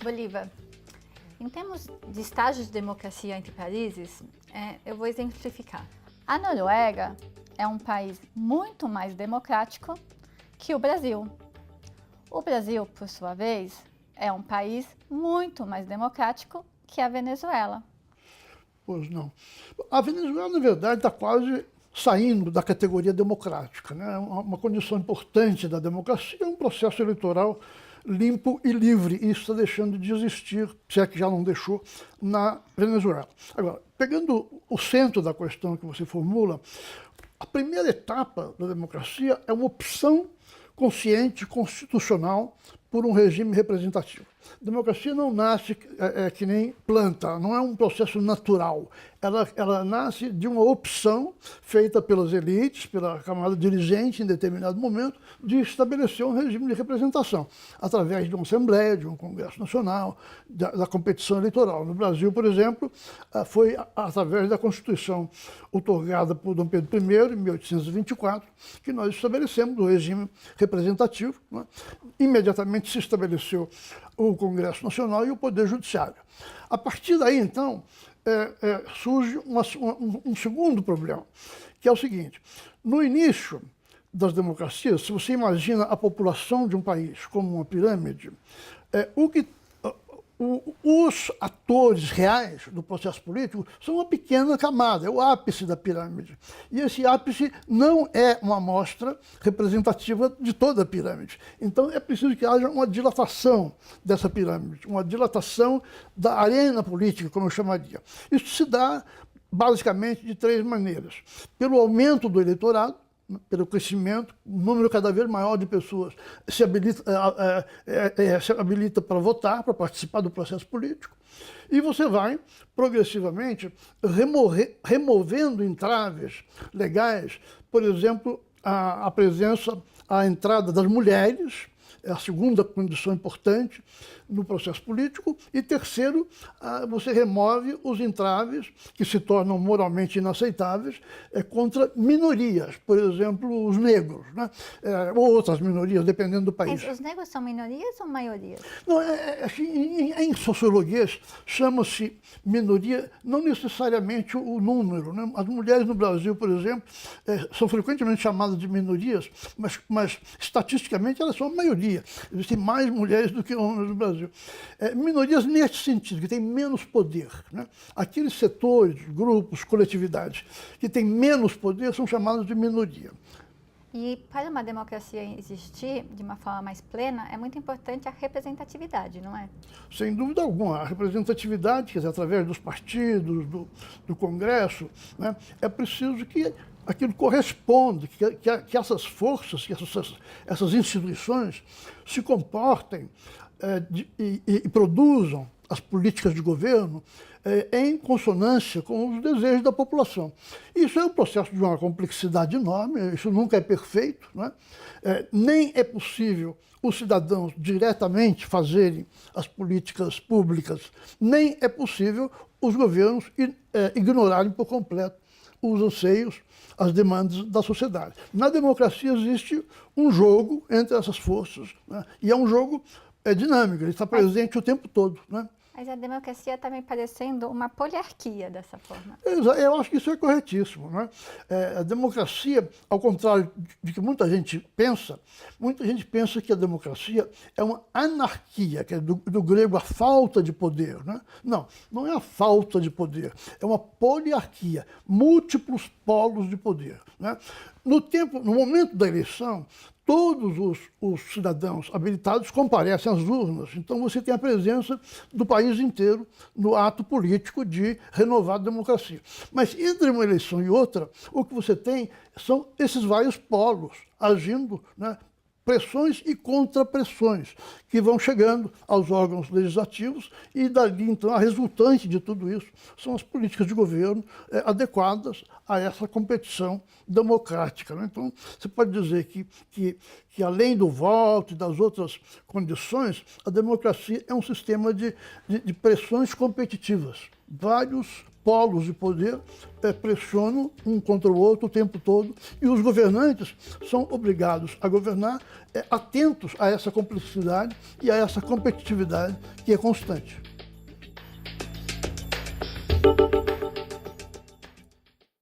Bolívar, em termos de estágios de democracia entre países, eu vou exemplificar. A Noruega é um país muito mais democrático que o Brasil. O Brasil, por sua vez, é um país muito mais democrático que a Venezuela. Pois não. A Venezuela, na verdade, está quase saindo da categoria democrática, né? Uma condição importante da democracia é um processo eleitoral limpo e livre. Isso está deixando de existir, se é que já não deixou, na Venezuela. Agora, pegando o centro da questão que você formula, a primeira etapa da democracia é uma opção consciente, constitucional, por um regime representativo. A democracia não nasce que nem planta, não é um processo natural. Ela nasce de uma opção feita pelas elites, pela camada dirigente em determinado momento, de estabelecer um regime de representação, através de uma Assembleia, de um Congresso Nacional, da competição eleitoral. No Brasil, por exemplo, foi através da Constituição outorgada por Dom Pedro I, em 1824, que nós estabelecemos o regime representativo, né? Imediatamente se estabeleceu o Congresso Nacional e o Poder Judiciário. A partir daí, então, surge um segundo problema, que é o seguinte: no início das democracias, se você imagina a população de um país como uma pirâmide, os atores reais do processo político são uma pequena camada, é o ápice da pirâmide. E esse ápice não é uma amostra representativa de toda a pirâmide. Então é preciso que haja uma dilatação dessa pirâmide, uma dilatação da arena política, como eu chamaria. Isso se dá basicamente de três maneiras: pelo aumento do eleitorado, pelo crescimento, um número cada vez maior de pessoas se habilita para votar, para participar do processo político, e você vai progressivamente removendo entraves legais, por exemplo, a presença, a entrada das mulheres, é a segunda condição importante no processo político. E terceiro, você remove os entraves que se tornam moralmente inaceitáveis contra minorias, por exemplo, os negros, né? Ou outras minorias, dependendo do país. Mas os negros são minorias ou maiorias? Não, em sociologia chama-se minoria não necessariamente o número, né? As mulheres no Brasil, por exemplo, são frequentemente chamadas de minorias, mas estatisticamente elas são a maioria. Existem mais mulheres do que homens no Brasil. Minorias nesse sentido, que têm menos poder, né? Aqueles setores, grupos, coletividades que têm menos poder são chamados de minoria. E para uma democracia existir de uma forma mais plena, é muito importante a representatividade, não é? Sem dúvida alguma. A representatividade, quer dizer, através dos partidos, do Congresso, né? É preciso que aquilo corresponde, que essas forças, que essas instituições se comportem e produzam as políticas de governo em consonância com os desejos da população. Isso é um processo de uma complexidade enorme, isso nunca é perfeito, né? Nem é possível os cidadãos diretamente fazerem as políticas públicas, nem é possível os governos ignorarem por completo os anseios, as demandas da sociedade. Na democracia existe um jogo entre essas forças, né? E é um jogo dinâmico, ele está presente o tempo todo, né? Mas a democracia está me parecendo uma poliarquia dessa forma. Eu acho que isso é corretíssimo, né? A democracia, ao contrário de que muita gente pensa que a democracia é uma anarquia, que é do grego a falta de poder, né? Não, não é a falta de poder, é uma poliarquia, múltiplos polos de poder, né? No momento da eleição, todos os cidadãos habilitados comparecem às urnas. Então você tem a presença do país inteiro no ato político de renovar a democracia. Mas entre uma eleição e outra, o que você tem são esses vários polos agindo, né? Pressões e contrapressões que vão chegando aos órgãos legislativos, e dali, então, a resultante de tudo isso são as políticas de governo adequadas a essa competição democrática, né? Então, você pode dizer que além do voto e das outras condições, a democracia é um sistema de pressões competitivas. vários polos de poder pressionam um contra o outro o tempo todo, e os governantes são obrigados a governar atentos a essa complexidade e a essa competitividade que é constante.